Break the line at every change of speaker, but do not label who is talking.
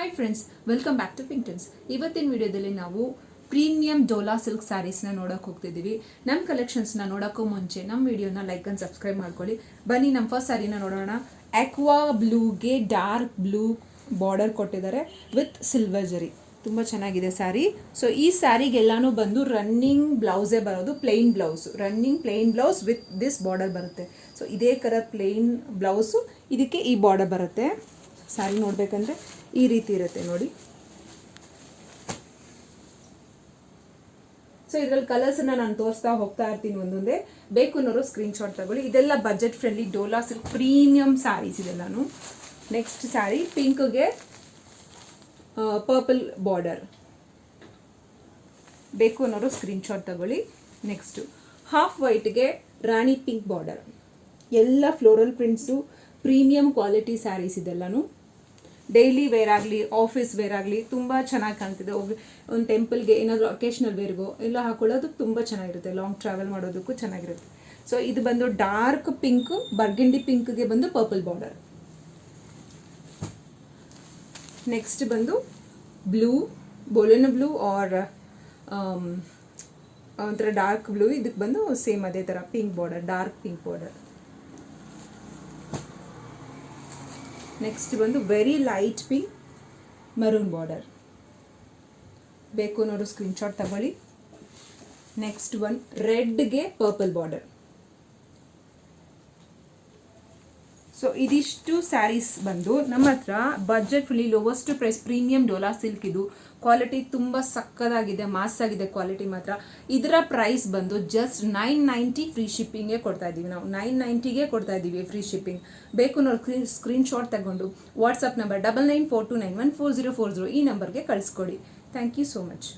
Hi friends, welcome back to Pinktons. ಇವತ್ತಿನ ವಿಡಿಯೋದಲ್ಲಿ ನಾವು ಪ್ರೀಮಿಯಂ ಡೋಲಾ ಸಿಲ್ಕ್ ಸ್ಯಾರೀಸ್ನ ನೋಡೋಕೆ ಹೋಗ್ತಿದ್ದೀವಿ. ನಮ್ಮ ಕಲೆಕ್ಷನ್ಸ್ನ ನೋಡೋಕ್ಕೂ ಮುಂಚೆ ನಮ್ಮ ವಿಡಿಯೋನ ಲೈಕ್ ಆ್ಯಂಡ್ ಸಬ್ಸ್ಕ್ರೈಬ್ ಮಾಡ್ಕೊಳ್ಳಿ. ಬನ್ನಿ ನಮ್ಮ ಫಸ್ಟ್ ಸ್ಯಾರಿನ ನೋಡೋಣ. ಆಕ್ವಾ ಬ್ಲೂಗೆ ಡಾರ್ಕ್ ಬ್ಲೂ ಬಾರ್ಡರ್ ಕೊಟ್ಟಿದ್ದಾರೆ ವಿತ್ ಸಿಲ್ವರ್ ಜರಿ. ತುಂಬ ಚೆನ್ನಾಗಿದೆ ಸ್ಯಾರಿ. ಸೊ ಈ ಸ್ಯಾರಿಗೆಲ್ಲಾನು ಬಂದು ರನ್ನಿಂಗ್ ಬ್ಲೌಸೇ ಬರೋದು, plain blouse, running plain blouse with this border ಬರುತ್ತೆ. ಸೊ ಇದೇ ಕಲರ್ ಪ್ಲೇನ್ ಬ್ಲೌಸು, ಇದಕ್ಕೆ ಈ ಬಾರ್ಡರ್ ಬರುತ್ತೆ. ಸ್ಯಾರಿ ನೋಡಬೇಕಂದ್ರೆ ಈ ರೀತಿ ಇರುತ್ತೆ ನೋಡಿ. ಸೊ ಇದರಲ್ಲಿ ಕಲರ್ಸನ್ನ ನಾನು ತೋರಿಸ್ತಾ ಹೋಗ್ತಾ ಇರ್ತೀನಿ ಒಂದೊಂದೇ. ಬೇಕು ಅನ್ನೋರು ಸ್ಕ್ರೀನ್ಶಾಟ್ ತಗೊಳ್ಳಿ. ಇದೆಲ್ಲ budget friendly Dola silk premium sarees ಇದೆಲ್ಲಾನು. ನೆಕ್ಸ್ಟ್ ಸ್ಯಾರಿ ಪಿಂಕ್ಗೆ ಪರ್ಪಲ್ ಬಾರ್ಡರ್, ಬೇಕು ಅನ್ನೋರು ಸ್ಕ್ರೀನ್ಶಾಟ್ ತಗೊಳ್ಳಿ. ನೆಕ್ಸ್ಟು ಹಾಫ್ ವೈಟ್ಗೆ ರಾಣಿ ಪಿಂಕ್ ಬಾರ್ಡರ್. ಎಲ್ಲ floral prints, premium quality sarees ಇದೆಲ್ಲನೂ. ಡೈಲಿ ವೇರ್ ಆಗಲಿ, ಆಫೀಸ್ ವೇರ್ ಆಗಲಿ ತುಂಬ ಚೆನ್ನಾಗಿ ಕಾಣ್ತಿದೆ. ಒಂದು ಟೆಂಪಲ್ಗೆ ಏನಾದರೂ ಅಕೇಶ್ನಲ್ ವೇರ್ಗೋ ಎಲ್ಲ ಹಾಕೊಳ್ಳೋದಕ್ಕೆ ತುಂಬ ಚೆನ್ನಾಗಿರುತ್ತೆ. ಲಾಂಗ್ ಟ್ರಾವೆಲ್ ಮಾಡೋದಕ್ಕೂ ಚೆನ್ನಾಗಿರುತ್ತೆ. ಸೊ ಇದು ಬಂದು ಡಾರ್ಕ್ ಪಿಂಕ್, ಬರ್ಗಂಡಿ ಪಿಂಕ್ಗೆ ಬಂದು ಪರ್ಪಲ್ ಬಾರ್ಡರ್. ನೆಕ್ಸ್ಟ್ ಬಂದು ಬ್ಲೂ, ಬೋಲೆನೋ ಬ್ಲೂ ಆರ್ ಒಂಥರ ಡಾರ್ಕ್ ಬ್ಲೂ, ಇದಕ್ಕೆ ಬಂದು ಸೇಮ್ ಅದೇ ಥರ pink border, dark pink border. Next ಬಂದು very light pink maroon border. ಬೇಕು ಅನ್ನೋರು ಸ್ಕ್ರೀನ್ಶಾಟ್ ತಗೊಳ್ಳಿ. ನೆಕ್ಸ್ಟ್ ಒನ್ ರೆಡ್ಗೆ ಪರ್ಪಲ್ ಬಾರ್ಡರ್. ಸೊ ಇದಿಷ್ಟು ಸ್ಯಾರೀಸ್ ಬಂದು ನಮ್ಮ ಹತ್ರ budget fully lowest price premium Dola silk. ಇದು ಕ್ವಾಲಿಟಿ ತುಂಬ ಸಕ್ಕದಾಗಿದೆ, ಮಾಸ್ ಆಗಿದೆ ಕ್ವಾಲಿಟಿ ಮಾತ್ರ. ಇದರ ಪ್ರೈಸ್ ಬಂದು ಜಸ್ಟ್ 990 ಫ್ರೀ ಶಿಪ್ಪಿಂಗ್ಗೆ ಕೊಡ್ತಾ ಇದ್ದೀವಿ. ನಾವು 990ಗೆ ಕೊಡ್ತಾ ಇದ್ದೀವಿ ಫ್ರೀ ಶಿಪ್ಪಿಂಗ್. ಬೇಕು ಅನ್ನೋ ಸ್ಕ್ರೀನ್ಶಾಟ್ ತಗೊಂಡು ವಾಟ್ಸಪ್ ನಂಬರ್ 9942914040 ಈ ನಂಬರ್ಗೆ ಕಳಿಸ್ಕೊಡಿ. Thank you so much.